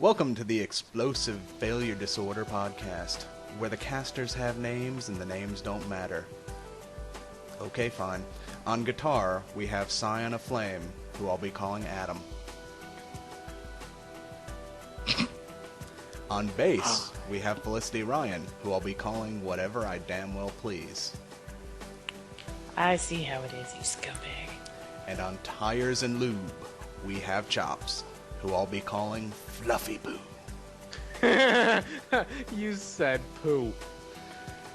Welcome to the Explosive Failure Disorder podcast, where the casters have names and the names don't matter. Okay, fine. On guitar, we have Scion of Flame, who I'll be calling Adam. On bass, we have Felicity Ryan, who I'll be calling whatever I damn well please. I see how it is, you scumbag. And on tires and lube, we have Chops, who I'll be calling Fluffy Poo. You said poo.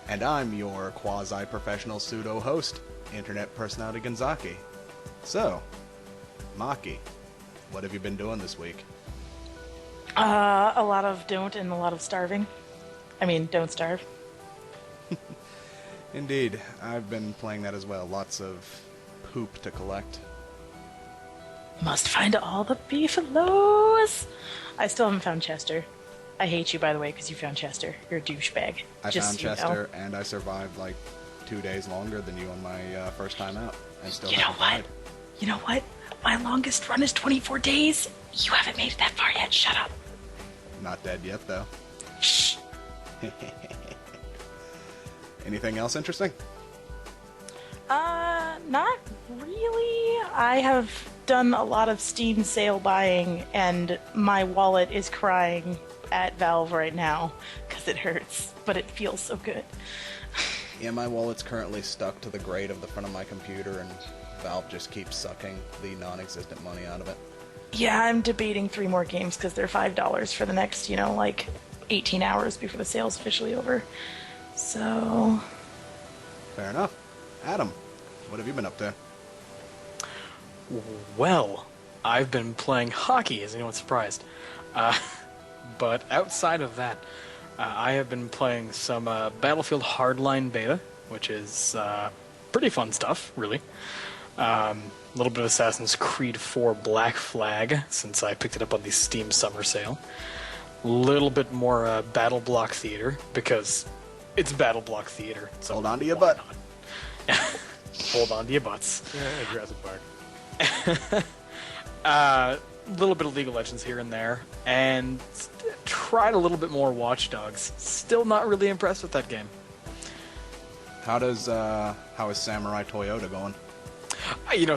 And I'm your quasi-professional pseudo-host, internet personality Gonzaki. So, Maki, what have you been doing this week? A lot of don't and a lot of starving. I mean, don't starve. Indeed, I've been playing that as well. Lots of poop to collect. Must find all the beefalos. I still haven't found Chester. I hate you, by the way, because you found Chester. You're a douchebag. I found Chester, and I survived like 2 days longer than you on my first time out, and still haven't died. You know what? My longest run is 24 days. You haven't made it that far yet. Shut up. Not dead yet, though. Shh. Anything else interesting? Not really. I have done a lot of Steam sale buying, and my wallet is crying at Valve right now because it hurts, but it feels so good. Yeah, my wallet's currently stuck to the grate of the front of my computer, and Valve just keeps sucking the non-existent money out of it. Yeah, I'm debating 3 more games because they're $5 for the next, 18 hours before the sale's officially over. So... Fair enough. Adam, what have you been up to? Well, I've been playing hockey, is anyone surprised? But outside of that, I have been playing some Battlefield Hardline beta, which is pretty fun stuff, really. A little bit of Assassin's Creed 4 Black Flag, since I picked it up on the Steam Summer Sale. A little bit more Battle Block Theater, because it's Battle Block Theater. So hold on to your butt. Hold on to your butts. Yeah, Jurassic Park. A little bit of League of Legends here and there, and tried a little bit more Watch Dogs. Still not really impressed with that game. How is Samurai Toyota going?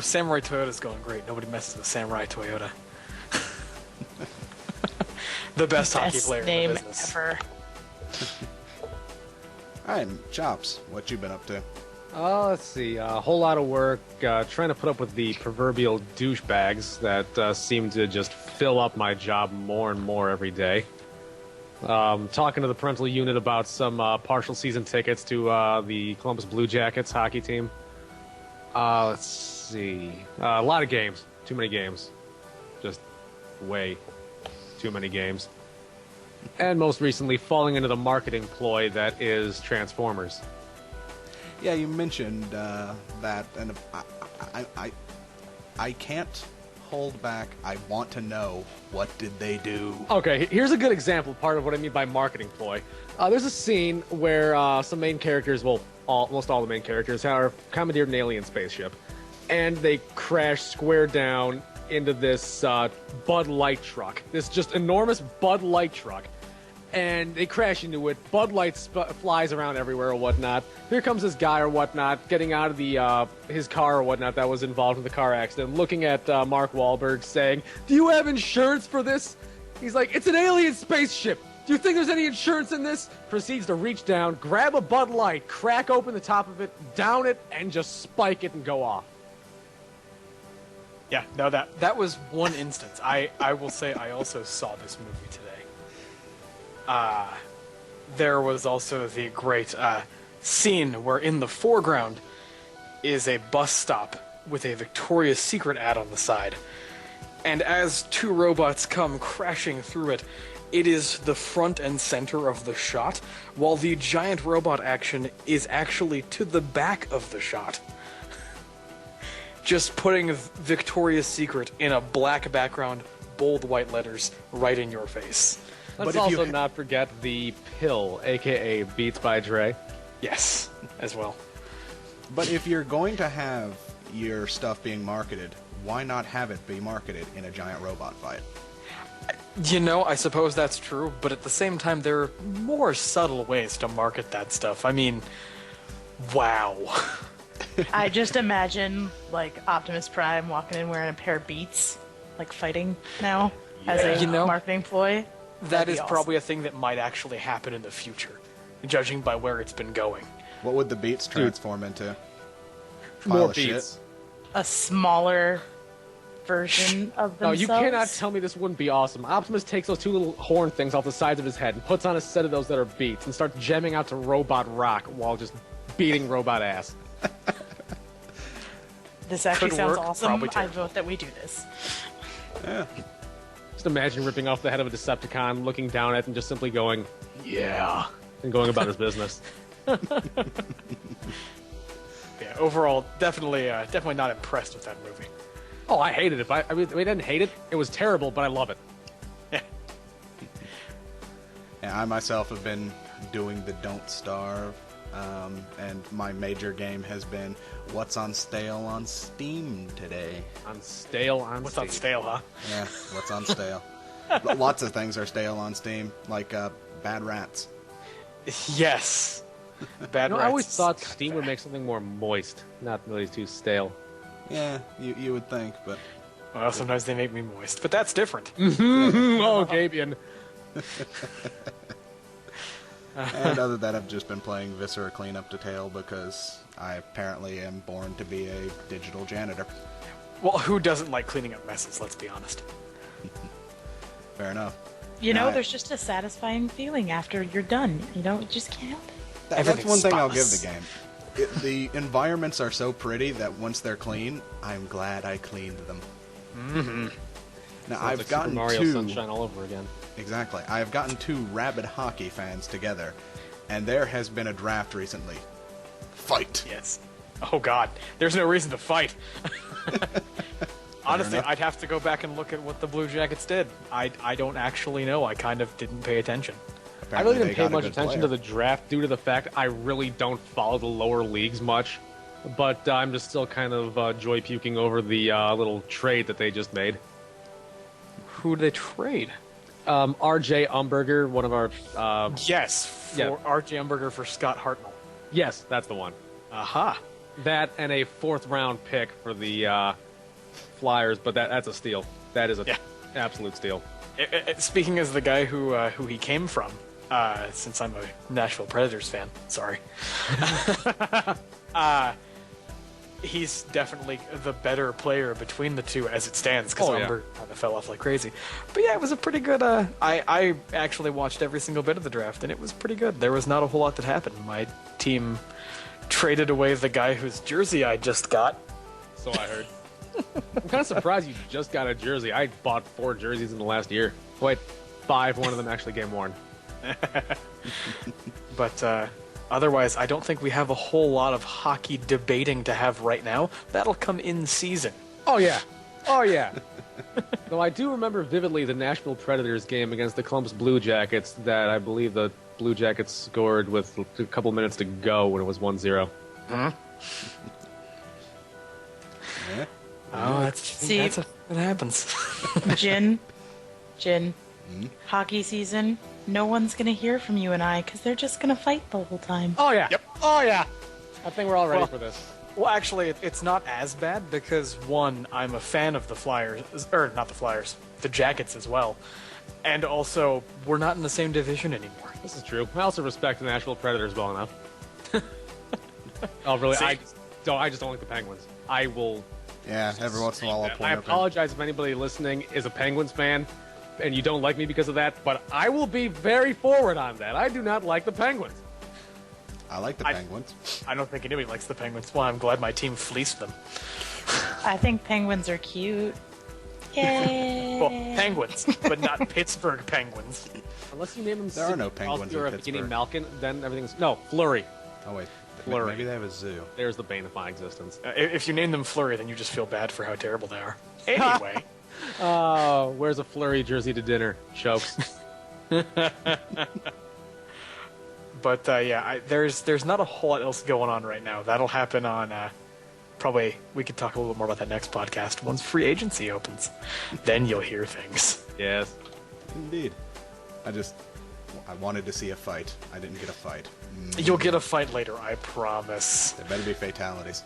Samurai Toyota's going great. Nobody messes with Samurai Toyota. The best hockey player in the business. Ever. Alright, Chops, what you been up to? Let's see. A whole lot of work trying to put up with the proverbial douchebags that seem to just fill up my job more and more every day. Talking to the parental unit about some partial season tickets to the Columbus Blue Jackets hockey team. Let's see. A lot of games. Too many games. Just way too many games. And most recently, falling into the marketing ploy that is Transformers. Yeah, you mentioned that, and I can't hold back. I want to know, what did they do? Okay, here's a good example, part of what I mean by marketing ploy. There's a scene where some main characters, almost all the main characters, are commandeered an alien spaceship, and they crash square down into this Bud Light truck. This just enormous Bud Light truck. And they crash into it. Bud Light flies around everywhere or whatnot. Here comes this guy or whatnot, getting out of his car or whatnot that was involved in the car accident, looking at Mark Wahlberg, saying, "Do you have insurance for this?" He's like, "It's an alien spaceship. Do you think there's any insurance in this?" Proceeds to reach down, grab a Bud Light, crack open the top of it, down it, and just spike it and go off. Yeah, no, that was one instance. I will say I also saw this movie today. There was also the great scene where in the foreground is a bus stop with a Victoria's Secret ad on the side. And as 2 robots come crashing through it, it is the front and center of the shot, while the giant robot action is actually to the back of the shot. Just putting Victoria's Secret in a black background, bold white letters, right in your face. Let's also not forget the pill, a.k.a. Beats by Dre. Yes, as well. But if you're going to have your stuff being marketed, why not have it be marketed in a giant robot fight? I suppose that's true, but at the same time, there are more subtle ways to market that stuff. I mean, wow. I just imagine like Optimus Prime walking in wearing a pair of Beats, like fighting now as a marketing ploy. That is awesome. probably a thing that might actually happen in the future, judging by where it's been going. What would the Beats transform into? More Pile of shit? beats. A smaller version of No, themselves. you cannot tell me this wouldn't be awesome. Optimus takes those two little horn things off the sides of his head and puts on a set of those that are beats and starts jamming out to Robot Rock while just beating robot ass. This actually Could sounds work, awesome. probably I terrible. vote that we do this. Yeah. Just imagine ripping off the head of a Decepticon, looking down at it, and just simply going, "Yeah," and going about his business. Yeah, overall, definitely not impressed with that movie. Oh, I hated it. I didn't hate it. It was terrible, but I love it. Yeah. Yeah, I myself have been doing the Don't Starve, and my major game has been What's on Stale on Steam today. On stale on What's Steam. on stale, huh? Yeah, what's on stale? Lots of things are stale on Steam, like Bad Rats. Yes. Bad Rats. I always thought Steam would make something more moist, not really too stale. Yeah, you would think, but Well, sometimes they make me moist, but that's different. Oh, Gabian. and other than that, I've just been playing Viscera Cleanup Detail because I apparently am born to be a digital janitor. Well, who doesn't like cleaning up messes, let's be honest. Fair enough. You know, I- there's just a satisfying feeling after you're done. You know, you just can't help it. That's Everything's one thing I'll give spotless. the game. The environments are so pretty that once they're clean, I'm glad I cleaned them. Mm-hmm. Now Sounds I've like gotten Super Mario two. Sunshine all over again. Exactly. I have gotten two rabid hockey fans together, and there has been a draft recently. Fight. Yes. Oh, God. There's no reason to fight. Honestly, enough. I'd have to go back and look at what the Blue Jackets did. I don't actually know. I kind of didn't pay attention. I really Apparently didn't they pay got a much good attention player. to the draft due to the fact I really don't follow the lower leagues much. But I'm just still kind of joy puking over the little trade that they just made. Who did they trade? R.J. Umberger, one of our... Yes, for Yeah. R.J. Umberger for Scott Hartnell. yes, that's the one. Aha. That and a fourth-round pick for the Flyers, but that's a steal. That is a Yeah. absolute steal. Speaking as the guy who he came from, since I'm a Nashville Predators fan, sorry. He's definitely the better player between the two as it stands, because Oh, yeah. Umber kind of fell off like crazy. But yeah, it was a pretty good... I actually watched every single bit of the draft, and it was pretty good. There was not a whole lot that happened. My team traded away the guy whose jersey I just got. So I heard. I'm kind of surprised you just got a jersey. I bought 4 jerseys in the last year. Wait, 5. One of them actually game worn. But otherwise, I don't think we have a whole lot of hockey debating to have right now. That'll come in season. Oh yeah, oh yeah. Though I do remember vividly the Nashville Predators game against the Columbus Blue Jackets that I believe the Blue Jackets scored with a couple minutes to go when it was 1-0. Yeah. Oh, that happens. Jin, hockey season. No one's gonna hear from you and I because they're just gonna fight the whole time. Oh yeah, Yep. oh yeah. I think we're all ready Well- for this. Well, actually, it's not as bad because, one, I'm a fan of the Flyers, or not the Flyers, the Jackets as well. And also, we're not in the same division anymore. This is true. I also respect the Nashville Predators well enough. Oh really? See? I just don't like the Penguins. I will. Yeah, every once in a while I'll point I up. apologize if anybody listening is a Penguins fan and you don't like me because of that, but I will be very forward on that. I do not like the Penguins. I like the Penguins. I don't think anybody likes the Penguins. Well, I'm glad my team fleeced them. I think penguins are cute. Yay! Well, Penguins, but not Pittsburgh Penguins. Unless you name them There are no Sidney Penguins Crosby or in a beginning Pittsburgh. Malkin, then everything's... No, Fleury. Oh wait, Flurry. maybe they have a zoo. There's the bane of my existence. If you name them Flurry, then you just feel bad for how terrible they are. Anyway, Where's a Fleury jersey to dinner? Chokes. but yeah, there's not a whole lot else going on right now. That'll happen on probably. We could talk a little bit more about that next podcast once free agency opens. Then you'll hear things. Yes. Indeed. I wanted to see a fight. I didn't get a fight. You'll get a fight later, I promise. There better be fatalities.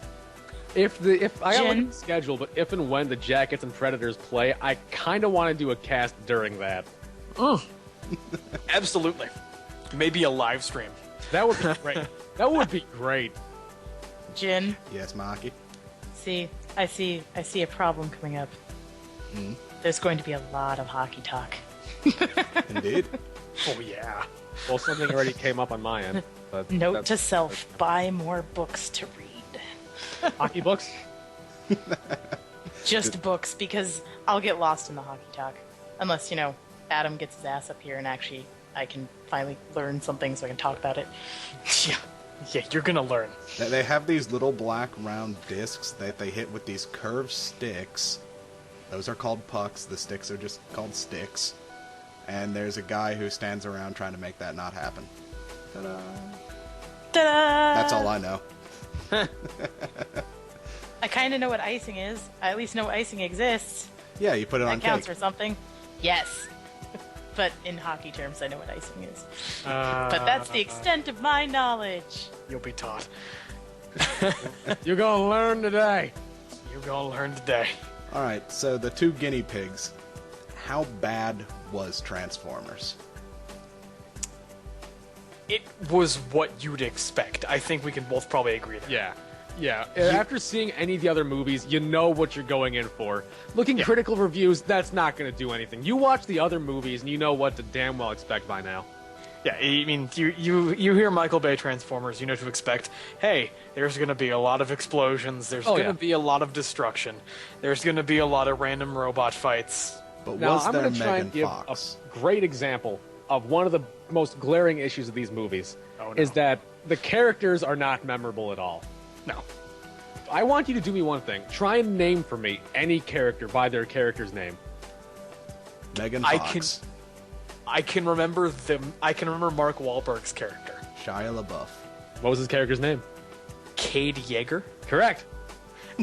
If I got like Jin? a schedule, but if and when the Jackets and Predators play, I kind of want to do a cast during that. Absolutely. Maybe a live stream. That would be great. That would be great. Jin, Yes, Maki? I see a problem coming up. There's going to be a lot of hockey talk. Indeed. Oh, yeah. Well, something already came up on my end. But Note that's- to self: buy more books to read. hockey books. Just books, because I'll get lost in the hockey talk. Unless, Adam gets his ass up here and actually I can finally learn something so I can talk about it. Yeah, you're gonna learn. They have these little black round discs that they hit with these curved sticks. Those are called pucks. The sticks are just called sticks. And there's a guy who stands around trying to make that not happen. Ta-da! Ta-da! That's all I know. I kind of know what icing is. I at least know icing exists. Yeah, you put it on That counts cake. for something. Yes. But in hockey terms, I know what icing is. But But that's the extent of my knowledge. You'll be taught. You're gonna learn today. You're gonna learn today. Alright, so the two guinea pigs. How bad was Transformers? It was what you'd expect. I think we can both probably agree there. Yeah. After seeing any of the other movies, you know what you're going in for. Looking Yeah. critical reviews, that's not going to do anything. You watch the other movies, and you know what to damn well expect by now. Yeah, I mean, you hear Michael Bay Transformers, you know what to expect. Hey, there's going to be a lot of explosions. There's Oh, going to yeah. be a lot of destruction. There's going to be a lot of random robot fights. But Now, was I'm there going to try Megan and give Fox? a great example of one of the most glaring issues of these movies, Oh, no. is that the characters are not memorable at all. No. I want you to do me one thing. Try and name for me any character by their character's name. Megan I Fox. I can remember Mark Wahlberg's character. Shia LaBeouf. What was his character's name? Cade Yeager. Correct.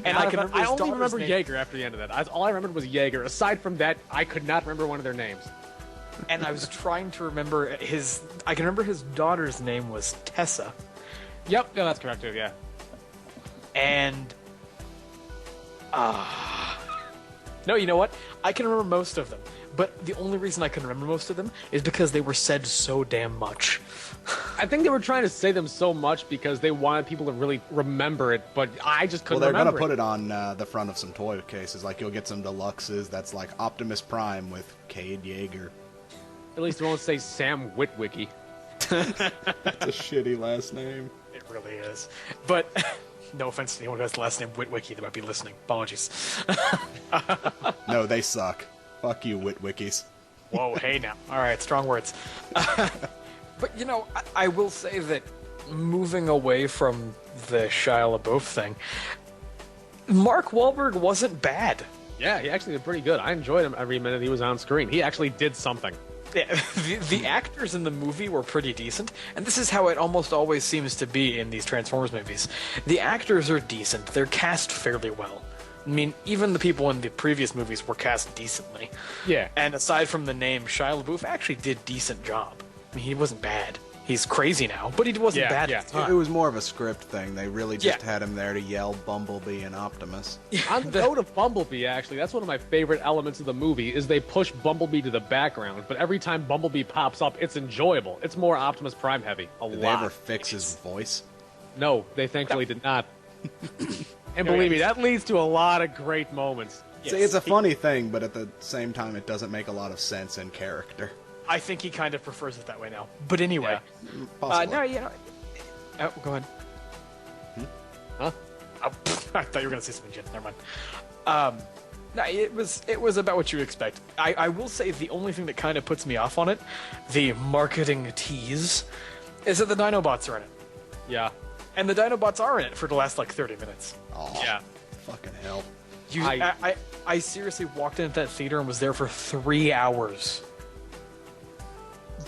And I can remember I his only daughter's remember name. Jaeger after the end of that. All I remembered was Jaeger. Aside from that, I could not remember one of their names. And I was trying to remember I can remember his daughter's name was Tessa. Yep, yeah, that's correct too. Yeah. And no, you know what? I can remember most of them. But the only reason I can remember most of them is because they were said so damn much. I think they were trying to say them so much because they wanted people to really remember it, but I just Well, couldn't they're remember gonna put it on the front of some toy cases. Like, you'll get some deluxes that's like Optimus Prime with Cade Yeager. At least it won't say Sam Witwicky. That's a shitty last name. It really is. But no offense to anyone who has the last name Witwicky that might be listening. Apologies. No, they suck. Fuck you, Witwickies. Whoa, hey now. All right, strong words. But, I will say that moving away from the Shia LaBeouf thing, Mark Wahlberg wasn't bad. Yeah, he actually did pretty good. I enjoyed him every minute he was on screen. He actually did something. Yeah, the actors in the movie were pretty decent, and this is how it almost always seems to be in these Transformers movies. The actors are decent. They're cast fairly well. I mean, even the people in the previous movies were cast decently. Yeah. And aside from the name, Shia LaBeouf actually did a decent job. I mean, he wasn't bad. He's crazy now, but he wasn't Yeah, bad yeah. at the time. It was more of a script thing. They really just Yeah. had him there to yell Bumblebee and Optimus. On the note of Bumblebee, actually, that's one of my favorite elements of the movie, is they push Bumblebee to the background, but every time Bumblebee pops up, it's enjoyable. It's more Optimus Prime heavy. Did they ever fix his voice? No, they thankfully did not. And believe me, that leads to a lot of great moments. Yes. See, it's a funny thing, but at the same time, it doesn't make a lot of sense in character. I think he kind of prefers it that way now. But anyway. Possibly. No, Oh, go ahead. Huh? Oh, I thought you were going to say something, Jen. Never mind. No, it was about what you expect. I will say the only thing that kind of puts me off on it, the marketing tease, is that the Dinobots are in it. Yeah. And the Dinobots are in it for the last, 30 minutes. Aw, Yeah. fucking hell. I seriously walked into that theater and was there for 3 hours.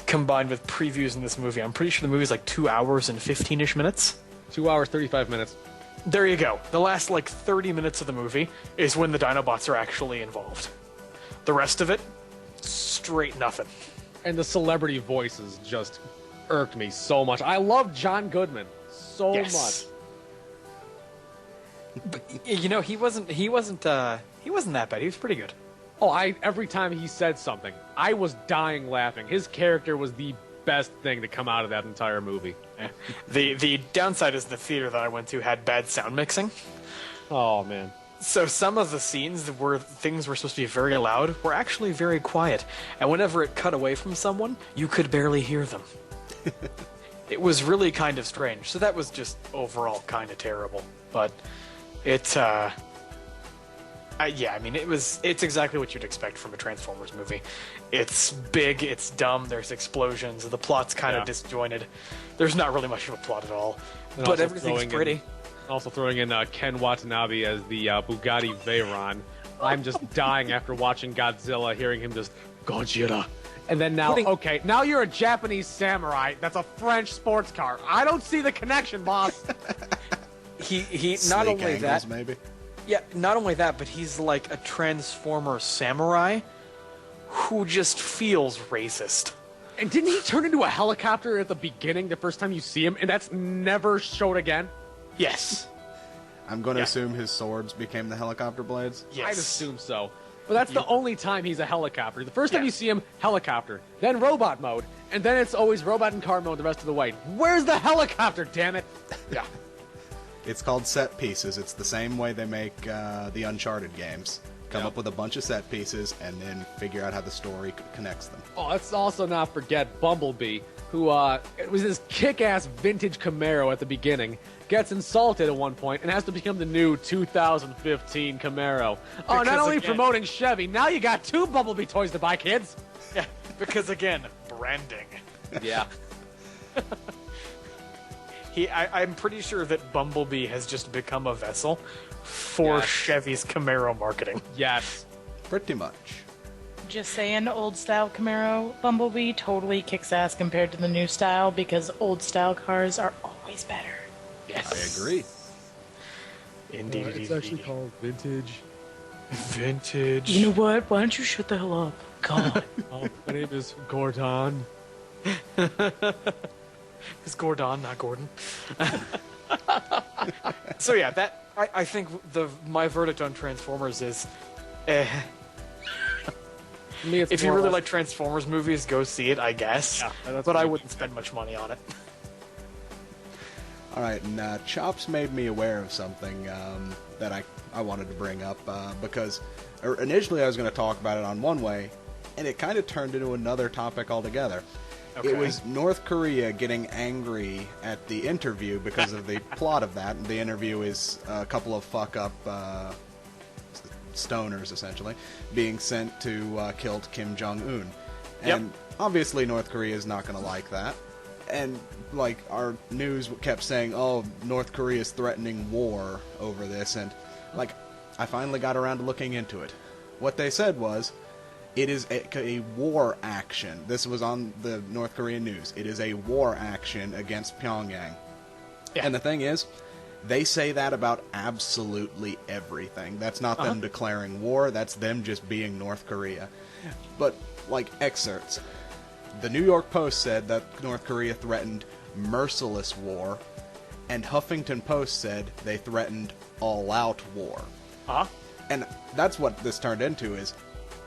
Combined with previews in this movie. I'm pretty sure the movie's 2 hours and 15-ish minutes. 2 hours, 35 minutes. There you go. The last 30 minutes of the movie is when the Dinobots are actually involved. The rest of it, straight nothing. And the celebrity voices just irked me so much. I love John Goodman so Yes. much. But, you know, he wasn't that bad. He was pretty good. Oh, every time he said something, I was dying laughing. His character was the best thing to come out of that entire movie. Yeah. The downside is the theater that I went to had bad sound mixing. Oh man. So some of the scenes where things were supposed to be very loud were actually very quiet. And whenever it cut away from someone, you could barely hear them. It was really kind of strange. So that was just overall kind of terrible. But it, yeah, I mean, it's exactly what you'd expect from a Transformers movie. It's big, it's dumb, there's explosions, the plot's kind of disjointed. There's not really much of a plot at all. And But also everything's pretty. Also throwing in Ken Watanabe as the Bugatti Veyron. I'm just dying after watching Godzilla, hearing him just, Gojira. And then now, okay, now you're a Japanese samurai. That's a French sports car. I don't see the connection, boss. He not Snake only angles, that, maybe. yeah, not only that, but he's like a Transformer samurai who just feels racist. And didn't he turn into a helicopter at the beginning, the first time you see him, and that's never showed again? Yes. I'm going to Yeah. assume his swords became the helicopter blades. Yes. I'd assume so. But that's the only time he's a helicopter. The first time Yeah. you see him, helicopter. Then robot mode. And then it's always robot and car mode the rest of the way. Where's the helicopter, damn it? Yeah. It's called set pieces. It's the same way they make the Uncharted games. Come Yeah. up with a bunch of set pieces and then figure out how the story connects them. Oh, let's also not forget Bumblebee, who it was this kick-ass vintage Camaro at the beginning, gets insulted at one point, and has to become the new 2015 Camaro. Oh, not Because only again- promoting Chevy, now you got 2 Bumblebee toys to buy, kids. Yeah. Because again, branding. Yeah. I'm pretty sure that Bumblebee has just become a vessel for Yes. Chevy's Camaro marketing. Yes. Pretty much. Just saying, old style Camaro Bumblebee totally kicks ass compared to the new style because old style cars are always better. Yes. I agree. Indeed. It's actually called vintage. Vintage. You know what? Why don't you shut the hell up? God. Oh, my name is Gordon. It's Gordon, not Gordon. So yeah, that I think my verdict on Transformers is, To me, it's if you more or really less- like Transformers movies, go see it, I guess. Yeah, that's but what I I wouldn't spend much money on it. All right, and Chops made me aware of something that I wanted to bring up because initially I was going to talk about it on one way, and it kind of turned into another topic altogether. Okay. It was North Korea getting angry at the interview because of the plot of that. The interview is a couple of fuck-up stoners, essentially, being sent to kill Kim Jong-un. Yep. And obviously North Korea is not going to like that. And, like, our news kept saying, oh, North Korea is threatening war over this. And, like, I finally got around to looking into it. What they said was, it is a war action. This was on the North Korean news. It is a war action against Pyongyang. Yeah. And the thing is, they say that about absolutely everything. That's not them declaring war. That's them just being North Korea. But, like, excerpts. The New York Post said that North Korea threatened merciless war, and Huffington Post said they threatened all-out war. Huh? And that's what this turned into is,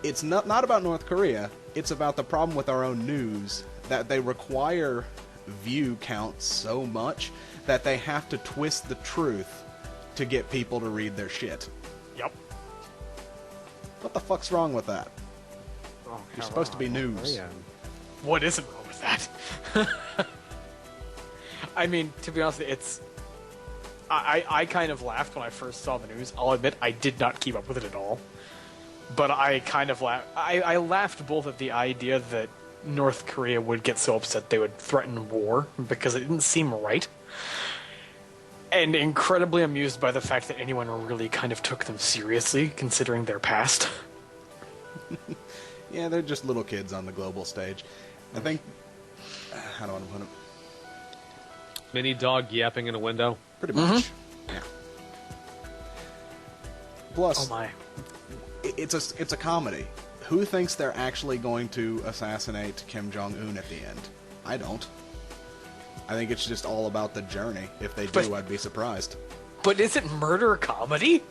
it's not about North Korea, it's about the problem with our own news, that they require view counts so much that they have to twist the truth to get people to read their shit. Yep. What the fuck's wrong with that? Oh, You're supposed to be news. What isn't wrong with that? I mean, to be honest, it's... I kind of laughed when I first saw the news. I'll admit I did not keep up with it at all. But I kind of laughed. I laughed both at the idea that North Korea would get so upset they would threaten war, because it didn't seem right. And incredibly amused by the fact that anyone really kind of took them seriously, considering their past. Yeah, they're just little kids on the global stage. I think... How do I want to put it? Mini dog yapping in a window. Pretty much. Yeah. Plus, Oh my. it's a comedy. who thinks they're actually going to assassinate Kim Jong-un at the end? I don't. I think it's just all about the journey. If they do, I'd be surprised. But is it murder comedy?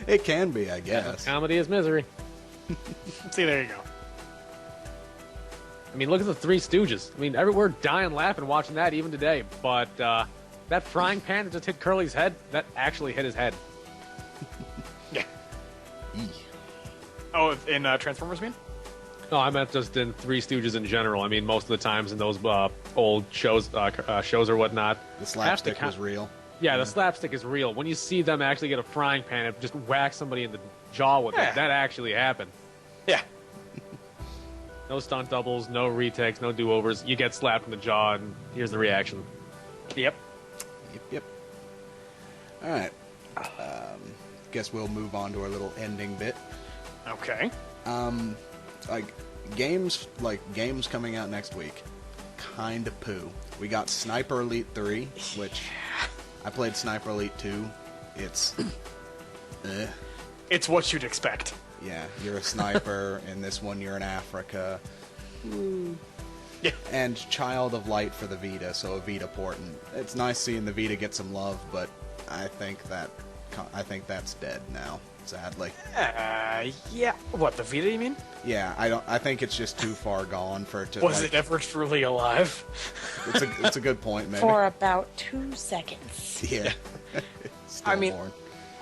It can be, I guess. Comedy is misery. See, there you go. I mean, look at the Three Stooges. I mean, we're dying laughing watching that even today. But that frying pan that just hit Curly's head, that actually hit his head. Yeah. Eee. Oh, in Transformers, you mean? No, I meant just in Three Stooges in general. I mean, most of the times in those old shows or whatnot, The slapstick was real. Yeah, the slapstick is real. When you see them actually get a frying pan and just whack somebody in the jaw with Yeah. it, that actually happened. Yeah. No stunt doubles, no retakes, no do-overs. You get slapped in the jaw, and here's the reaction. Yep. Yep. All right. Guess we'll move on to our little ending bit. Okay. Games coming out next week. Kind of poo. We got Sniper Elite 3, which I played Sniper Elite 2. It's It's what you'd expect. yeah, you're a sniper. In this one, you're in Africa. Yeah. And Child of Light for the Vita, so a Vita port. And it's nice seeing the Vita get some love, but I think that's dead now, sadly. Yeah. What, the Vita, you mean? Yeah, I think it's just too far gone for it to. Was it ever truly alive? It's a good point, maybe. For about 2 seconds. Yeah. Still I mean, born.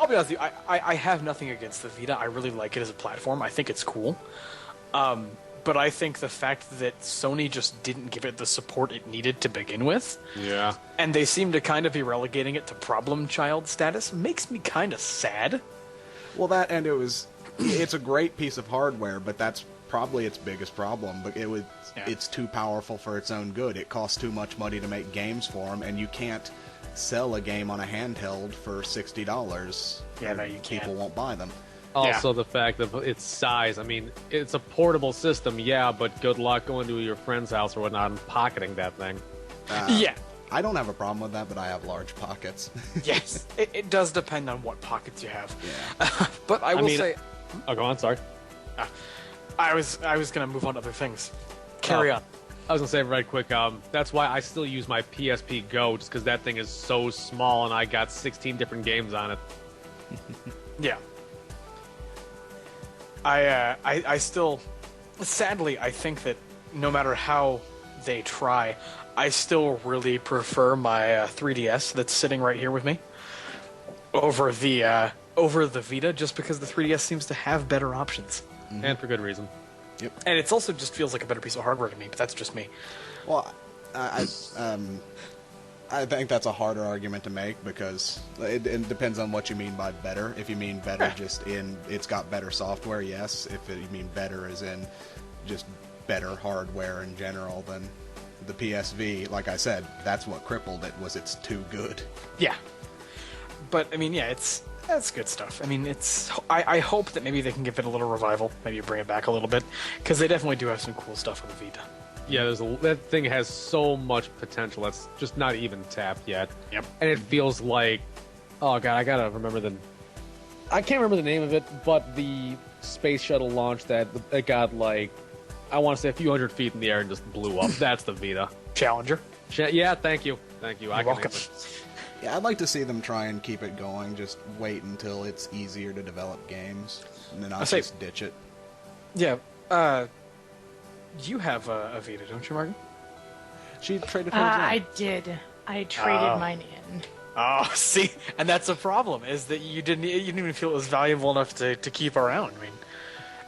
I'll be honest with you, I have nothing against the Vita. I really like it as a platform. I think it's cool. But I think the fact that Sony just didn't give it the support it needed to begin with, Yeah. and they seem to kind of be relegating it to problem child status, makes me kind of sad. Well, that and it's a great piece of hardware, but that's probably its biggest problem. But it's too powerful for its own good. It costs too much money to make games for them, and you can't sell a game on a handheld for $60. Yeah, no, you can't. People won't buy them. Also, the fact of its size. I mean, it's a portable system, yeah, but good luck going to your friend's house or whatnot and pocketing that thing. Yeah. I don't have a problem with that, but I have large pockets. Yes. It does depend on what pockets you have. Yeah. But I will mean- say, Oh, go on, sorry. I was going to move on to other things. Carry Oh. on. I was going to say right quick, that's why I still use my PSP Go, just because that thing is so small and I got 16 different games on it. Yeah. I still, sadly, I think that no matter how they try, I still really prefer my 3DS that's sitting right here with me over the Vita, just because the 3DS seems to have better options, And for good reason. and it's also just feels like a better piece of hardware to me. But that's just me. Well, I think that's a harder argument to make because it depends on what you mean by better. If you mean better just in it's got better software, yes. If you mean better as in just better hardware in general, then the PSV, like I said, that's what crippled it, was it's too good. Yeah. But I mean, yeah, that's good stuff. I mean, I hope that maybe they can give it a little revival, maybe bring it back a little bit, because they definitely do have some cool stuff on the Vita. Yeah, that thing has so much potential that's just not even tapped yet. Yep. And it feels like, oh god, I gotta remember I can't remember the name of it, but the space shuttle launch that it got like, I want to say a few hundred feet in the air and just blew up. That's the Vita. Challenger. Yeah, thank you. I You're can welcome. name it. Yeah, I'd like to see them try and keep it going. Just wait until it's easier to develop games, and then I'll just ditch it. Yeah. You have a Vita, don't you, Martin? She traded her I did. I traded mine in. Oh, see, and that's a problem. Is that you didn't even feel it was valuable enough to keep around. I mean,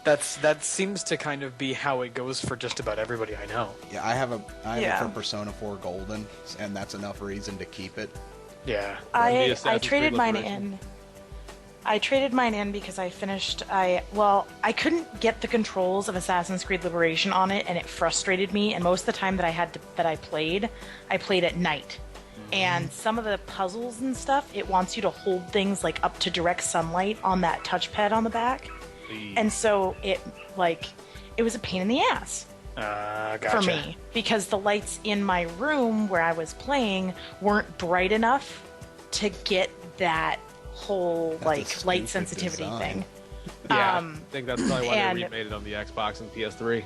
that seems to kind of be how it goes for just about everybody I know. Yeah, I have it Yeah. for Persona 4 Golden, and that's enough reason to keep it. Yeah. I Assassin's traded Creed mine Liberation. in. I traded mine in because I couldn't get the controls of Assassin's Creed Liberation on it, and it frustrated me. And most of the time that I played at night. And some of the puzzles and stuff, it wants you to hold things like up to direct sunlight on that touchpad on the back, and so it was a pain in the ass Gotcha. for me because the lights in my room where I was playing weren't bright enough to get that whole That's a light stupid sensitivity design. thing. Yeah, I think that's probably why and- they remade it on the Xbox and PS3.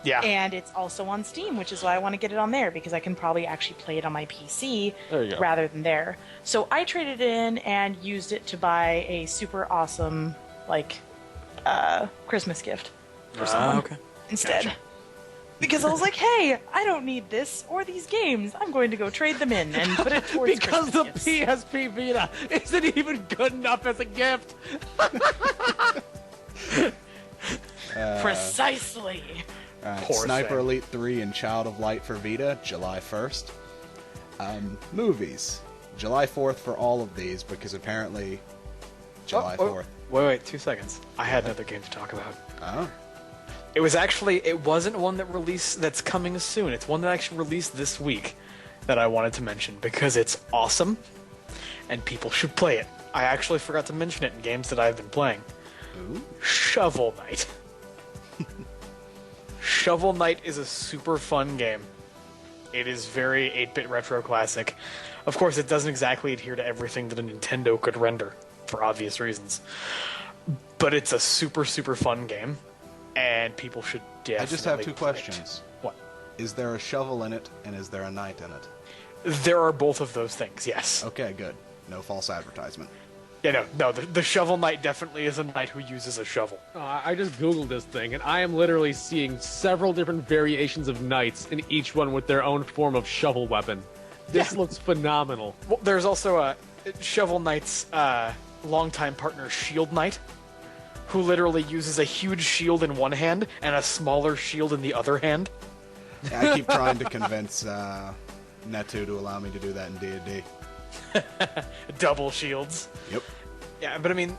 Yeah. And it's also on Steam, which is why I want to get it on there, because I can probably actually play it on my PC There you go. rather than there. So I traded it in and used it to buy a super awesome, Christmas gift for someone Okay. instead. Gotcha. Because I was like, hey, I don't need this or these games. I'm going to go trade them in and put it towards Because the Christmas gifts. PSP Vita isn't even good enough as a gift. Precisely. All right, Poor Sniper thing. Elite 3 and Child of Light for Vita, July 1st. Movies, July 4th for all of these, because apparently July 4th. Wait, 2 seconds. I had another game to talk about. Oh, It wasn't one that's coming soon. It's one that actually released this week that I wanted to mention because it's awesome and people should play it. I actually forgot to mention it in games that I've been playing. ooh. Shovel Knight. Shovel Knight is a super fun game. It is very 8-bit retro classic. Of course, it doesn't exactly adhere to everything that a Nintendo could render, for obvious reasons. But it's a super, super fun game, and people should definitely I just have two play it. questions. What? Is there a shovel in it, and is there a knight in it? There are both of those things, yes. Okay, good. No false advertisement. Yeah, no, the Shovel Knight definitely is a knight who uses a shovel. I just googled this thing, and I am literally seeing several different variations of knights, and each one with their own form of shovel weapon. This looks phenomenal. Well, there's also a Shovel Knight's longtime partner, Shield Knight, who literally uses a huge shield in one hand and a smaller shield in the other hand. I keep trying to convince Netu to allow me to do that in D&D. Double shields. Yep. Yeah, but I mean,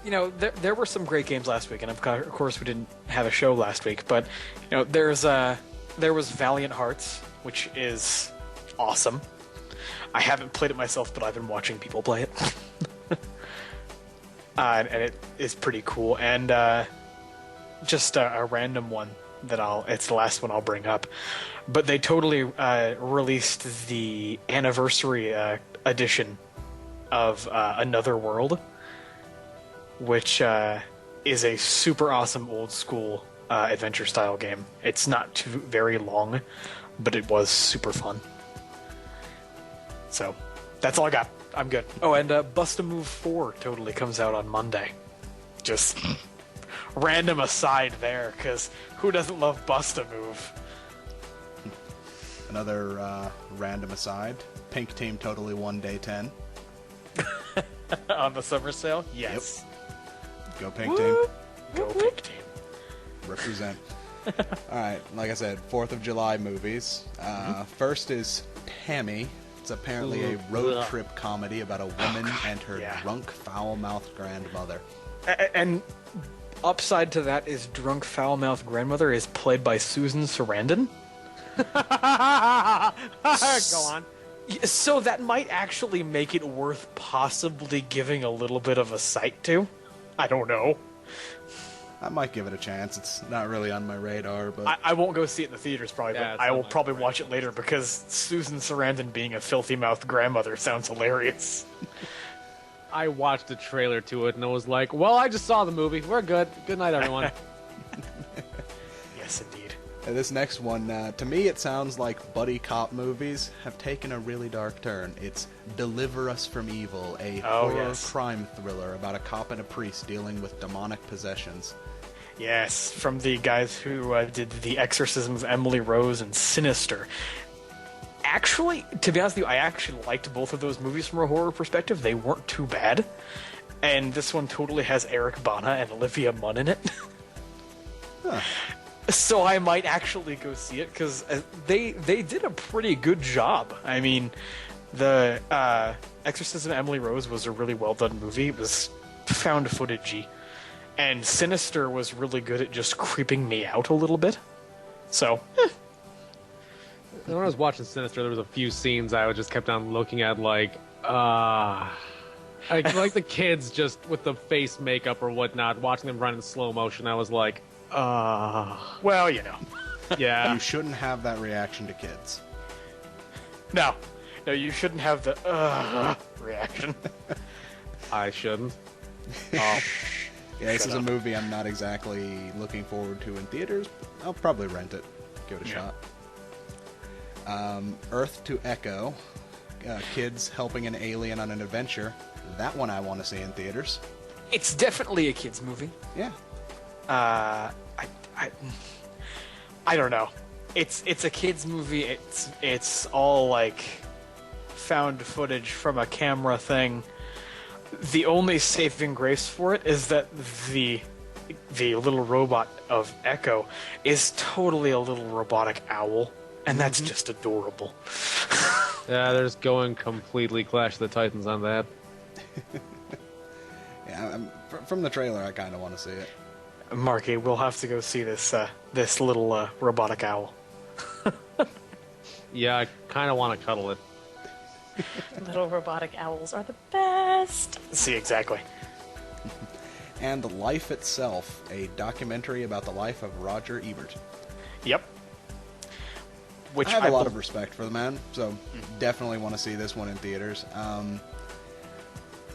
there were some great games last week, and of course we didn't have a show last week, but there was Valiant Hearts, which is awesome. I haven't played it myself, but I've been watching people play it. And it is pretty cool. And just a random one it's the last one I'll bring up. But they totally released the anniversary edition of Another World, which is a super awesome old school adventure style game. It's not very long, but it was super fun. So that's all I got. I'm good. Oh, and Bust-A-Move 4 totally comes out on Monday. Just random aside there, because who doesn't love Bust-A-Move? Another random aside. Pink Team totally won day 10. On the summer sale? Yes. Go Pink Team. Go Pink Team. Represent. Alright, like I said, 4th of July movies. First is Pammy. It's apparently a road trip comedy about a woman and her yeah. drunk, foul-mouthed grandmother. And upside to that is drunk, foul-mouthed grandmother is played by Susan Sarandon. Go on. So that might actually make it worth possibly giving a little bit of a sight to. I don't know. I might give it a chance. It's not really on my radar, but I won't go see it in the theaters probably, Yeah, but it's I on will my probably radar. watch it later because Susan Sarandon being a filthy-mouthed grandmother sounds hilarious. I watched the trailer to it and I was like, well, I just saw the movie. We're good. Good night, everyone. Yes, indeed. this next one, to me, it sounds like buddy cop movies have taken a really dark turn. It's Deliver Us from Evil, a horror yes. crime thriller about a cop and a priest dealing with demonic possessions. Yes, from the guys who did The Exorcism of Emily Rose and Sinister. Actually, to be honest with you, I actually liked both of those movies from a horror perspective. They weren't too bad. And this one totally has Eric Bana and Olivia Munn in it. Huh. So I might actually go see it, because they did a pretty good job. I mean, the Exorcism of Emily Rose was a really well-done movie. It was found footage-y. And Sinister was really good at just creeping me out a little bit. So, When I was watching Sinister, there was a few scenes I just kept on looking at like the kids just with the face makeup or whatnot, watching them run in slow motion. I was like, well, yeah. You shouldn't have that reaction to kids. No, you shouldn't have the reaction. I shouldn't. Yeah, this Shut is a up. movie I'm not exactly looking forward to in theaters. I'll probably rent it, give it a Yeah. shot. Earth to Echo, kids helping an alien on an adventure. That one I want to see in theaters. It's definitely a kids movie. Yeah. I don't know. It's a kids movie. It's all like found footage from a camera thing. The only saving grace for it is that the little robot of Echo is totally a little robotic owl, and that's just adorable. Yeah, they're just going completely Clash of the Titans on that. Yeah, from the trailer, I kind of want to see it. Marky, we'll have to go see this little robotic owl. Yeah, I kind of want to cuddle it. Little robotic owls are the best. See, exactly. And Life Itself, a documentary about the life of Roger Ebert. Yep. Which I have a lot of bel- respect for the man, so definitely want to see this one in theaters.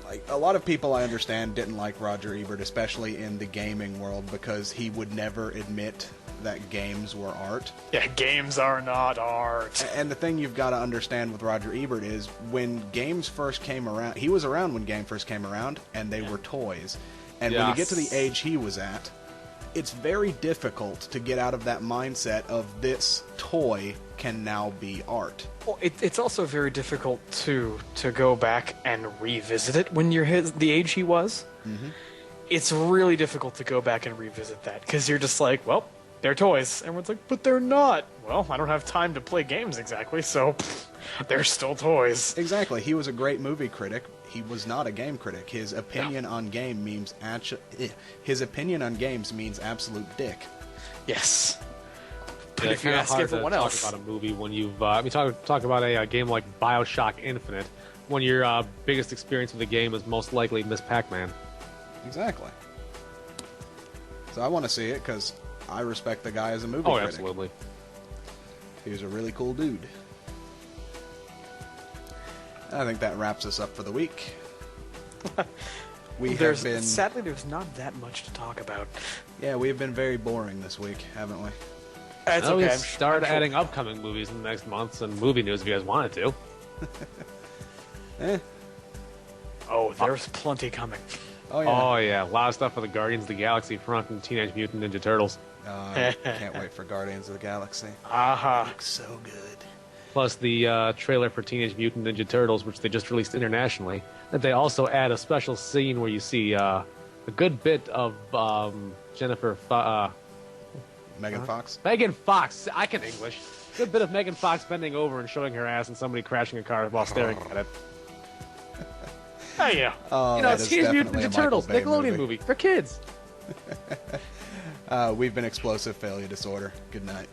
Like a lot of people I understand didn't like Roger Ebert, especially in the gaming world, because he would never admit that games were art. Yeah, games are not art. And the thing you've got to understand with Roger Ebert is when games first came around, he was around when game first came around, and they were toys. And when you get to the Yes. age he was at, it's very difficult to get out of that mindset of this toy can now be art. Well, it's also very difficult to go back and revisit it when you're the age he was. Mm-hmm. It's really difficult to go back and revisit that because you're just like, well, they're toys. Everyone's like, but they're not. Well, I don't have time to play games exactly, so they're still toys. Exactly. He was a great movie critic. He was not a game critic. His opinion on game means his opinion on games means absolute dick. Yes. But Yeah, if you kinda ask hard everyone to else, talk about a movie when you've talk about a game like BioShock Infinite, when your biggest experience with the game is most likely Miss Pac-Man. Exactly. So I want to see it because I respect the guy as a movie Oh, critic. absolutely. He was a really cool dude. I think that wraps us up for the week. We have been, sadly there's not that much to talk about. yeah, we've been very boring this week, haven't we? That's Well, we okay. can start adding upcoming movies in the next months and movie news if you guys wanted to. Oh, there's plenty coming. Oh yeah. Oh yeah, a lot of stuff for the Guardians of the Galaxy front and Teenage Mutant Ninja Turtles. I can't wait for Guardians of the Galaxy. Aha. Looks so good. Plus the trailer for Teenage Mutant Ninja Turtles, which they just released internationally. That they also add a special scene where you see a good bit of Megan Fox. Megan Fox. I can English. Good bit of Megan Fox bending over and showing her ass and somebody crashing a car while staring at it. Oh yeah. Oh, You know, that it's is Teenage Mutant definitely a Ninja Michael Turtles, Bay Nickelodeon movie. movie for kids. We've been Explosive Failure Disorder. Good night.